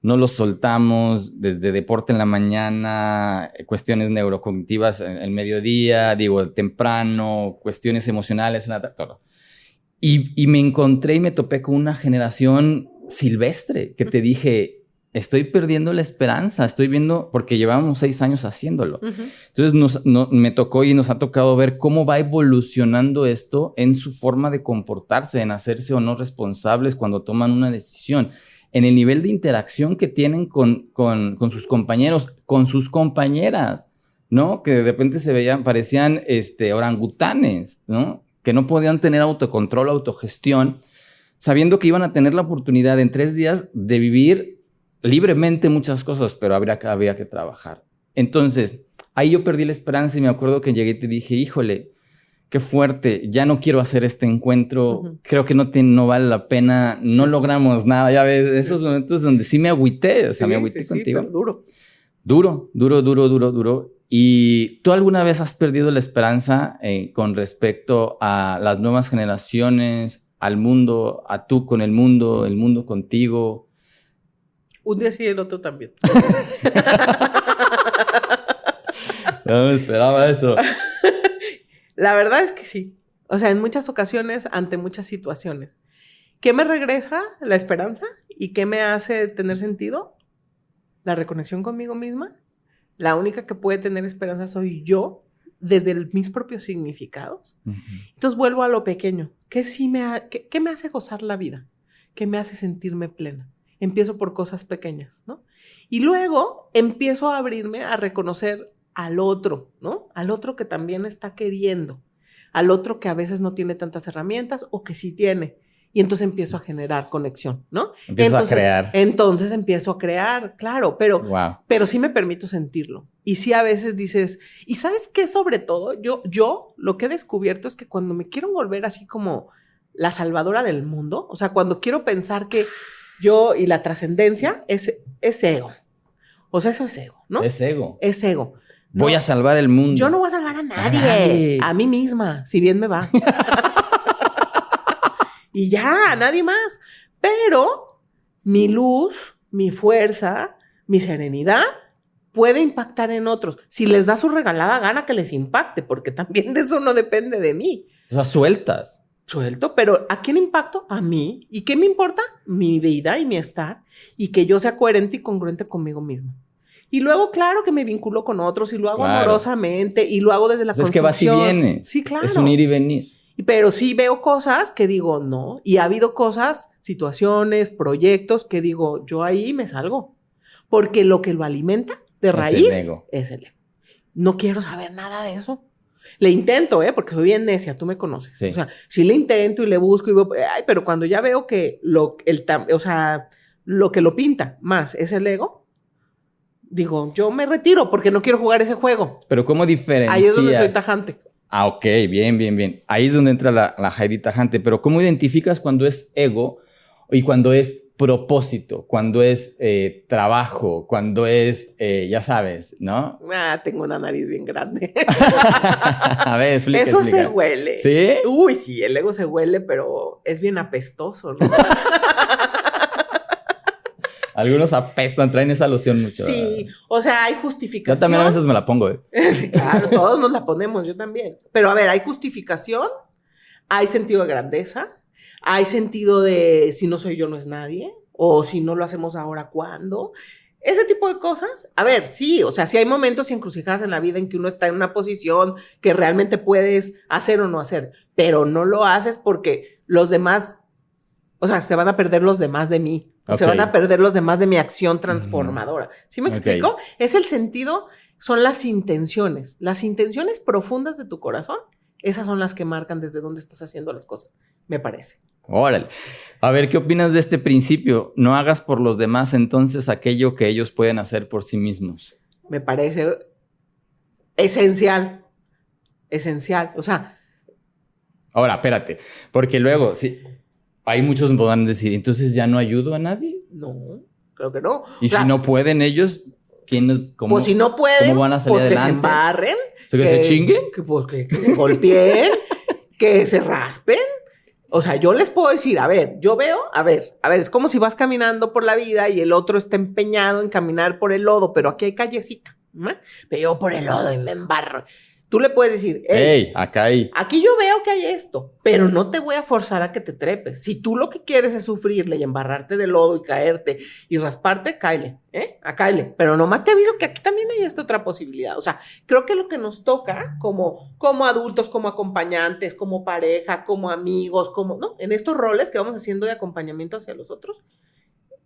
no los soltamos, desde deporte en la mañana, cuestiones neurocognitivas en el mediodía, temprano, cuestiones emocionales en la tarde, todo. Y me encontré y me topé con una generación silvestre que te dije, estoy perdiendo la esperanza, estoy viendo, porque llevábamos 6 años haciéndolo. Entonces me tocó y nos ha tocado ver cómo va evolucionando esto en su forma de comportarse, en hacerse o no responsables cuando toman una decisión, en el nivel de interacción que tienen con sus compañeros, con sus compañeras, ¿no? Que de repente parecían orangutanes, ¿no? Que no podían tener autocontrol, autogestión, sabiendo que iban a tener la oportunidad en 3 días de vivir libremente muchas cosas, pero había que trabajar. Entonces, ahí yo perdí la esperanza y me acuerdo que llegué y te dije, híjole, qué fuerte, ya no quiero hacer este encuentro, creo que no vale la pena, no logramos nada, ya ves, esos momentos donde sí me agüité, o sea, me agüité contigo. Sí, pero Duro. ¿Y tú alguna vez has perdido la esperanza con respecto a las nuevas generaciones, al mundo, a tú con el mundo contigo? Un día sí y el otro también. No me esperaba eso. La verdad es que sí. O sea, en muchas ocasiones, ante muchas situaciones. ¿Qué me regresa? La esperanza. ¿Y qué me hace tener sentido? La reconexión conmigo misma. La única que puede tener esperanza soy yo, desde mis propios significados. Entonces vuelvo a lo pequeño. ¿Qué me hace gozar la vida? ¿Qué me hace sentirme plena? Empiezo por cosas pequeñas, ¿no? Y luego empiezo a abrirme a reconocer al otro, ¿no? Al otro que también está queriendo, al otro que a veces no tiene tantas herramientas o que sí tiene. Y entonces empiezo a generar conexión, ¿no? Empiezo a crear. Entonces empiezo a crear, claro, pero sí me permito sentirlo. Y sí a veces dices, ¿y sabes qué? Sobre todo, yo lo que he descubierto es que cuando me quiero volver así como la salvadora del mundo, o sea, cuando quiero pensar que yo y la trascendencia es ego. O sea, eso es ego, ¿no? Es ego. Es ego. Voy a salvar el mundo. Yo no voy a salvar a nadie. A mí misma, si bien me va. Y ya, a nadie más. Pero mi luz, mi fuerza, mi serenidad puede impactar en otros. Si les da su regalada gana que les impacte, porque también de eso no depende de mí. O sea, Suelto, pero ¿a quién impacto? A mí. ¿Y qué me importa? Mi vida y mi estar. Y que yo sea coherente y congruente conmigo misma. Y luego, claro que me vinculo con otros y lo hago amorosamente y lo hago desde la construcción. Es que vas y vienes. Sí, claro. Es un ir y venir. Pero sí veo cosas que digo, no. Y ha habido cosas, situaciones, proyectos que digo, yo ahí me salgo. Porque lo que lo alimenta de raíz es el ego. No quiero saber nada de eso. Le intento, porque soy bien necia, tú me conoces. Sí. O sea, sí le intento y le busco y veo, pero cuando ya veo que lo que lo pinta más es el ego, digo, yo me retiro porque no quiero jugar ese juego. Pero ¿cómo diferencias? Ahí es donde soy tajante. Ah, ok, bien. Ahí es donde entra la Heidi tajante. Pero ¿cómo identificas cuando es ego y cuando es propósito, cuando es trabajo, cuando es, ya sabes, ¿no? Tengo una nariz bien grande. A ver, explica. Eso se huele. ¿Sí? Uy, sí, el ego se huele, pero es bien apestoso, ¿no? Algunos apestan, traen esa loción mucho. Sí, o sea, hay justificación. Yo también a veces me la pongo, Sí, claro, todos nos la ponemos, yo también. Pero a ver, hay justificación, hay sentido de grandeza, hay sentido de si no soy yo, no es nadie, o si no lo hacemos ahora, ¿cuándo? Ese tipo de cosas. A ver, sí, o sea, sí hay momentos y encrucijadas en la vida en que uno está en una posición que realmente puedes hacer o no hacer, pero no lo haces porque los demás, o sea, se van a perder los demás de mí. Okay. Se van a perder los demás de mi acción transformadora. ¿Sí me explico? Okay. Es el sentido, son las intenciones profundas de tu corazón. Esas son las que marcan desde dónde estás haciendo las cosas, me parece. Órale. A ver, ¿qué opinas de este principio? No hagas por los demás entonces aquello que ellos pueden hacer por sí mismos. Me parece esencial. Esencial. O sea. Ahora, espérate. Porque luego, sí. Hay muchos que podrán decir, entonces ya no ayudo a nadie. No, creo que no. Y si no pueden ellos, ¿cómo, pues si no pueden, ¿cómo van a salir adelante? Que se embarren. ¿Que se chinguen? Que se golpeen, que se raspen. O sea, yo les puedo decir, a ver, yo veo, a ver, es como si vas caminando por la vida y el otro está empeñado en caminar por el lodo, pero aquí hay callecita, ¿no? Pero yo por el lodo y me embarro. Tú le puedes decir, hey, acá hay. Aquí yo veo que hay esto, pero no te voy a forzar a que te trepes. Si tú lo que quieres es sufrirle y embarrarte de lodo y caerte y rasparte, cáele, cáele. Pero nomás te aviso que aquí también hay esta otra posibilidad. O sea, creo que lo que nos toca como adultos, como acompañantes, como pareja, como amigos, ¿no? En estos roles que vamos haciendo de acompañamiento hacia los otros,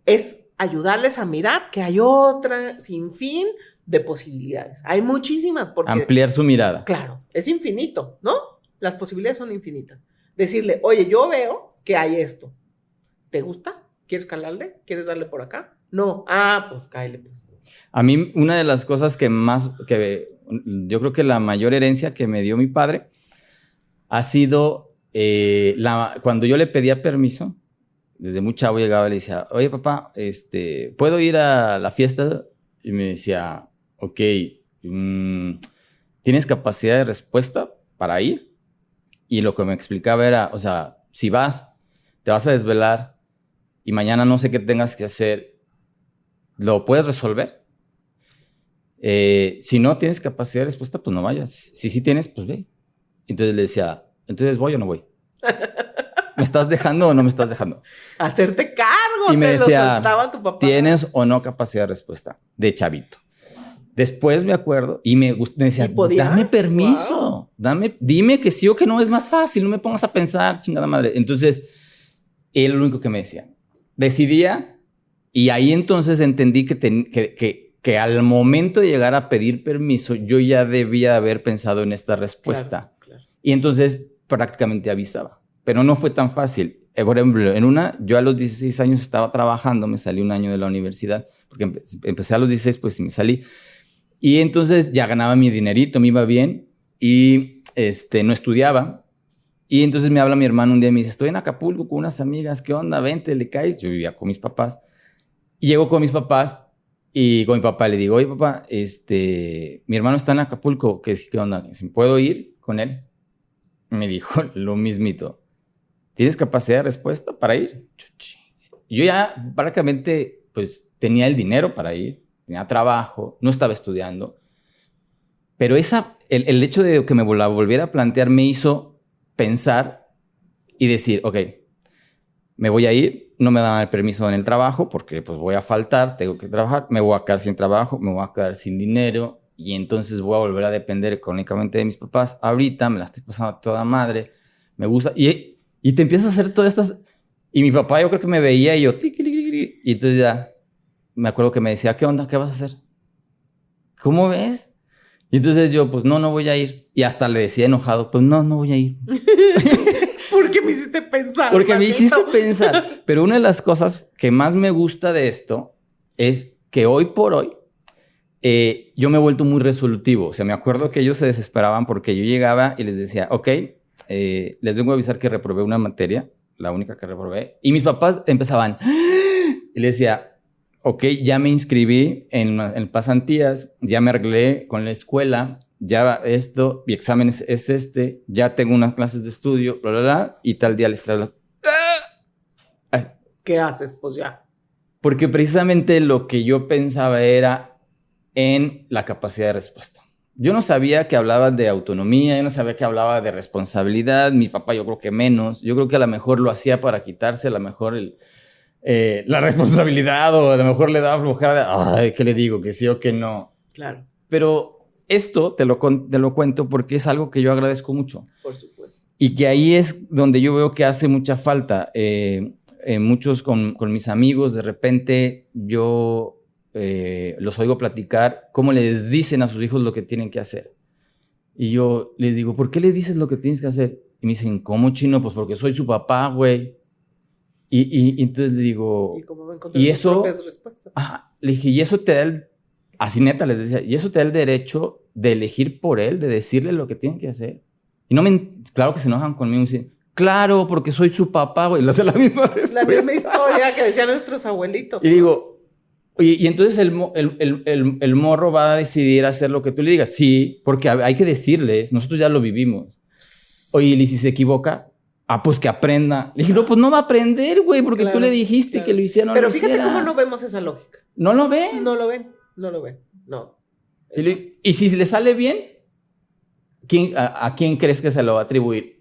es ayudarles a mirar que hay otra sinfín de posibilidades. Hay muchísimas. Porque, ampliar su mirada. Claro, es infinito, ¿no? Las posibilidades son infinitas. Decirle, oye, yo veo que hay esto. ¿Te gusta? ¿Quieres calarle? ¿Quieres darle por acá? No. Pues cáele, pues. A mí, una de las cosas que yo creo que la mayor herencia que me dio mi padre ha sido cuando yo le pedía permiso, desde muy chavo llegaba y le decía, oye, papá, ¿puedo ir a la fiesta? Y me decía, ok, ¿tienes capacidad de respuesta para ir? Y lo que me explicaba era, o sea, si vas, te vas a desvelar y mañana no sé qué tengas que hacer, ¿lo puedes resolver? Si no tienes capacidad de respuesta, pues no vayas. Si sí tienes, pues ve. Entonces le decía, ¿entonces voy o no voy? ¿Me estás dejando o no me estás dejando? Hacerte cargo. Y me decía, lo soltaba tu papá. ¿Tienes o no capacidad de respuesta? De chavito. Después me acuerdo y me decía, dame permiso, dime que sí o que no, es más fácil, no me pongas a pensar, chingada madre. Entonces, él lo único que me decía. Decidía y ahí entonces entendí que al momento de llegar a pedir permiso, yo ya debía haber pensado en esta respuesta. Claro. Y entonces prácticamente avisaba. Pero no fue tan fácil. Por ejemplo, yo a los 16 años estaba trabajando, me salí un año de la universidad, porque empecé a los 16, pues sí me salí. Y entonces ya ganaba mi dinerito, me iba bien y no estudiaba. Y entonces me habla mi hermano un día y me dice, estoy en Acapulco con unas amigas, ¿qué onda? Vente, le caes. Yo vivía con mis papás. Y llego con mis papás y con mi papá le digo, oye papá, mi hermano está en Acapulco, ¿qué onda? ¿Puedo ir con él? Me dijo lo mismito. ¿Tienes capacidad de respuesta para ir? Yo ya prácticamente pues tenía el dinero para ir, tenía trabajo, no estaba estudiando. Pero el hecho de que me la volviera a plantear me hizo pensar y decir, ok, me voy a ir, no me dan el permiso en el trabajo porque pues voy a faltar, tengo que trabajar, me voy a quedar sin trabajo, me voy a quedar sin dinero y entonces voy a volver a depender económicamente de mis papás. Ahorita me la estoy pasando a toda madre, me gusta y te empiezas a hacer todas estas... Y mi papá yo creo que me veía y yo... Y entonces ya me acuerdo que me decía, ¿qué onda? ¿Qué vas a hacer? ¿Cómo ves? Y entonces yo, pues no voy a ir. Y hasta le decía enojado, pues no voy a ir. Porque me hiciste pensar. Porque me hiciste pensar. Pero una de las cosas que más me gusta de esto es que hoy por hoy yo me he vuelto muy resolutivo. O sea, me acuerdo que ellos se desesperaban porque yo llegaba y les decía, ok, les vengo a avisar que reprobé una materia, la única que reprobé. Y mis papás empezaban, Y le decía, ok, ya me inscribí en pasantías, ya me arreglé con la escuela, ya esto, mi examen es este, ya tengo unas clases de estudio, bla, bla, bla, y tal día les traigo las... ¿Qué haces? Pues ya. Porque precisamente lo que yo pensaba era en la capacidad de respuesta. Yo no sabía que hablaba de autonomía, yo no sabía que hablaba de responsabilidad, mi papá yo creo que menos, yo creo que a lo mejor lo hacía para quitarse a lo mejor la responsabilidad o a lo mejor le daba flojera de, ay, ¿qué le digo? Que sí o que no. Claro. Pero esto te lo cuento porque es algo que yo agradezco mucho. Por supuesto. Y que ahí es donde yo veo que hace mucha falta. Muchos con mis amigos, de repente yo los oigo platicar cómo les dicen a sus hijos lo que tienen que hacer. Y yo les digo, ¿por qué le dices lo que tienes que hacer? Y me dicen, ¿cómo, chino? Pues porque soy su papá, güey. Y entonces le digo... Y como me encontré y sus eso... propias respuestas. Ajá, le dije, y eso te da el... Así neta les decía, y eso te da el derecho de elegir por él, de decirle lo que tiene que hacer. Y no me... Claro que se enojan conmigo y dicen, claro, porque soy su papá, güey. Le hace la misma respuesta. La misma historia que decían nuestros abuelitos. Y digo, oye, y entonces el morro va a decidir hacer lo que tú le digas. Sí, porque hay que decirles, nosotros ya lo vivimos. Oye, y si se equivoca, pues que aprenda. Le dije, no, pues no va a aprender, güey, porque Claro, tú le dijiste claro. que lo hiciera, no Pero lo fíjate hiciera. cómo no vemos esa lógica. No lo ven. No lo ven, no lo ven, no. Y si le sale bien, ¿a quién crees que se lo va a atribuir?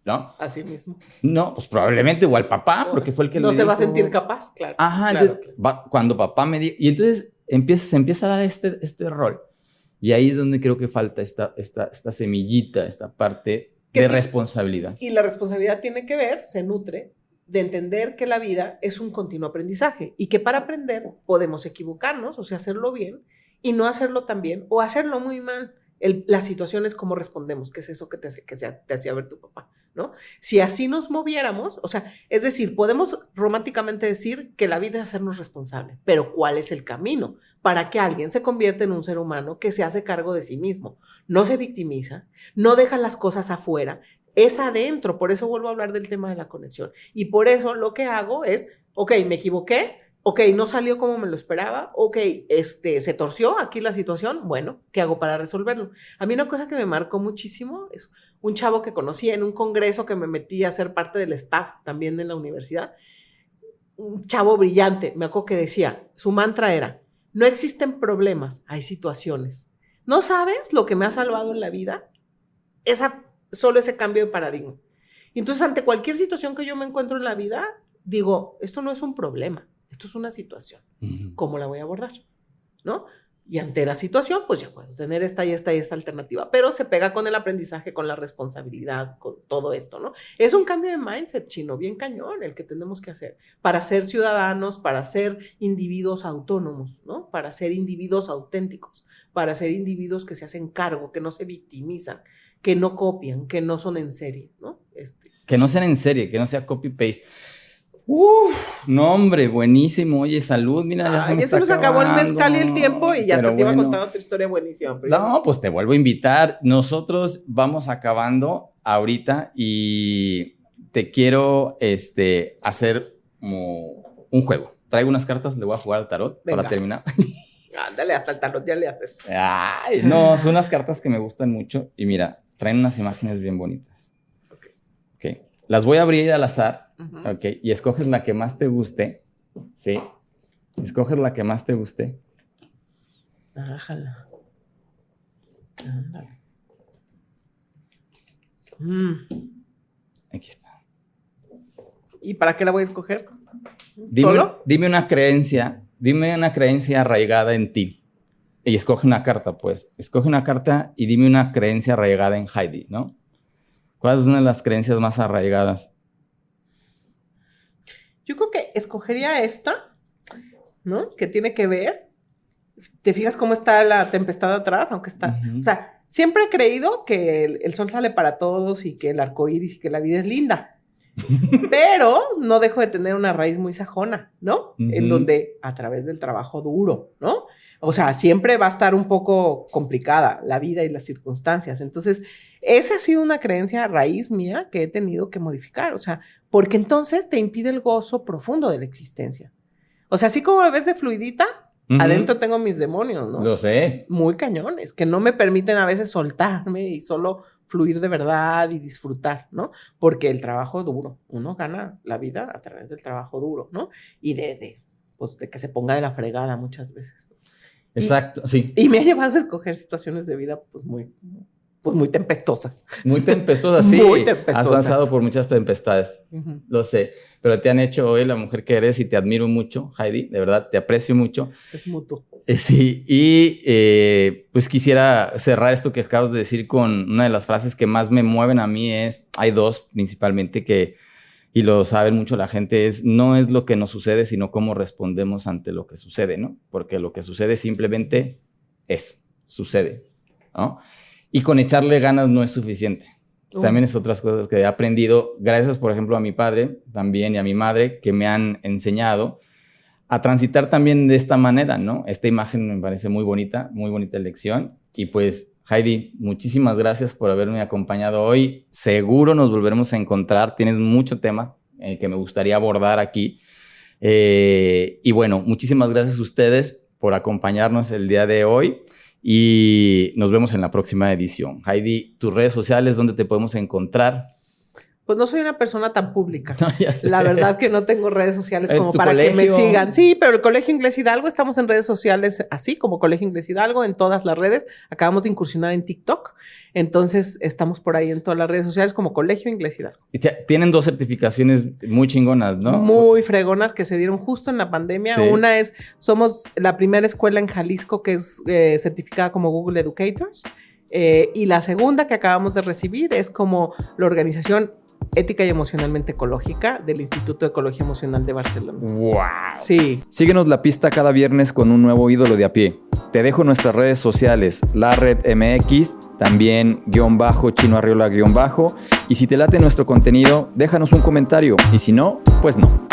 ¿No? Así mismo. No, pues probablemente o al papá, porque fue el que no le se va a dijo. sentir capaz, claro. Ajá, claro, entonces, cuando papá me dijo, y entonces se empieza a dar este rol. Y ahí es donde creo que falta esta semillita, esta parte de responsabilidad. Y la responsabilidad tiene que ver, se nutre, de entender que la vida es un continuo aprendizaje y que para aprender podemos equivocarnos, o sea, hacerlo bien y no hacerlo tan bien o hacerlo muy mal. Las situaciones como respondemos, que es eso que te hacía ver tu papá, ¿no? Si así nos moviéramos, o sea, es decir, podemos románticamente decir que la vida es hacernos responsable, pero ¿cuál es el camino para que alguien se convierta en un ser humano que se hace cargo de sí mismo? No se victimiza, no deja las cosas afuera, es adentro. Por eso vuelvo a hablar del tema de la conexión. Y por eso lo que hago es, ok, me equivoqué, ok, no salió como me lo esperaba, ok, se torció aquí la situación, bueno, ¿qué hago para resolverlo? A mí una cosa que me marcó muchísimo es un chavo que conocí en un congreso que me metí a ser parte del staff también en la universidad, un chavo brillante, me acuerdo que decía, su mantra era, no existen problemas, hay situaciones. ¿No sabes lo que me ha salvado en la vida? Solo ese cambio de paradigma. Y entonces, ante cualquier situación que yo me encuentro en la vida, digo, esto no es un problema, esto es una situación. ¿Cómo la voy a abordar? ¿No? Y ante la situación, pues ya puedo tener esta y esta y esta alternativa, pero se pega con el aprendizaje, con la responsabilidad, con todo esto, ¿no? Es un cambio de mindset, chino, bien cañón el que tenemos que hacer para ser ciudadanos, para ser individuos autónomos, ¿no? Para ser individuos auténticos, para ser individuos que se hacen cargo, que no se victimizan, que no copian, que no son en serie, ¿no? Que no sean en serie, que no sea copy-paste. No, hombre, buenísimo. Oye, salud, mira, ya se nos acabó el mezcal y el tiempo y ya te iba a contar otra historia buenísima. No, pues te vuelvo a invitar. Nosotros vamos acabando ahorita y te quiero hacer como un juego. Traigo unas cartas, le voy a jugar al tarot. Venga. Para terminar. Ándale, hasta el tarot ya le haces. Ay, no, son unas cartas que me gustan mucho y mira, traen unas imágenes bien bonitas. Ok. Las voy a abrir al azar. Ok, y escoges la que más te guste, ¿sí? Escoges la que más te guste. Ájala. Ándale. Aquí está. ¿Y para qué la voy a escoger? Dime una creencia arraigada en ti. Y escoge una carta, pues. Escoge una carta y dime una creencia arraigada en Heidi, ¿no? ¿Cuál es una de las creencias más arraigadas? Yo creo que escogería esta, ¿no? Que tiene que ver. ¿Te fijas cómo está la tempestad atrás? Aunque está... O sea, siempre he creído que el sol sale para todos y que el arco iris y que la vida es linda. Pero no dejo de tener una raíz muy sajona, ¿no? En donde, a través del trabajo duro, ¿no? O sea, siempre va a estar un poco complicada la vida y las circunstancias. Entonces, esa ha sido una creencia raíz mía que he tenido que modificar. O sea, porque entonces te impide el gozo profundo de la existencia. O sea, así como me ves de fluidita, adentro tengo mis demonios, ¿no? Lo sé. Muy cañones, que no me permiten a veces soltarme y solo fluir de verdad y disfrutar, ¿no? Porque el trabajo duro, uno gana la vida a través del trabajo duro, ¿no? Y de que se ponga de la fregada muchas veces. Exacto, sí. Y me ha llevado a escoger situaciones de vida pues muy tempestosas. Muy tempestosas, sí. Muy tempestosas. Has pasado por muchas tempestades, lo sé. Pero te han hecho hoy la mujer que eres y te admiro mucho, Heidi. De verdad, te aprecio mucho. Es mutuo. Sí, y pues quisiera cerrar esto que acabas de decir con una de las frases que más me mueven a mí. Hay dos principalmente y lo saben mucho la gente, no es lo que nos sucede, sino cómo respondemos ante lo que sucede, ¿no? Porque lo que sucede simplemente sucede, ¿no? Y con echarle ganas no es suficiente. También es otras cosas que he aprendido, gracias, por ejemplo, a mi padre también y a mi madre, que me han enseñado a transitar también de esta manera, ¿no? Esta imagen me parece muy bonita lección. Y pues, Heidi, muchísimas gracias por haberme acompañado hoy. Seguro nos volveremos a encontrar. Tienes mucho tema que me gustaría abordar aquí. Y bueno, muchísimas gracias a ustedes por acompañarnos el día de hoy. Y nos vemos en la próxima edición. Heidi, tus redes sociales, ¿dónde te podemos encontrar? Pues no soy una persona tan pública. No, ya sé. La verdad que no tengo redes sociales como para colegio? que me sigan. Sí, pero el Colegio Inglés Hidalgo, estamos en redes sociales así como Colegio Inglés Hidalgo, en todas las redes. Acabamos de incursionar en TikTok. Entonces, estamos por ahí en todas las redes sociales como Colegio Inglés Hidalgo. Y tienen 2 certificaciones muy chingonas, ¿no? Muy fregonas que se dieron justo en la pandemia. Sí. Una somos la primera escuela en Jalisco que es certificada como Google Educators. Y la segunda que acabamos de recibir es como la organización Ética y Emocionalmente Ecológica del Instituto de Ecología Emocional de Barcelona. ¡Wow! Sí. Síguenos la pista cada viernes con un nuevo ídolo de a pie. Te dejo nuestras redes sociales, la red MX, también _Chino Arriola _. Y si te late nuestro contenido, déjanos un comentario. Y si no, pues no.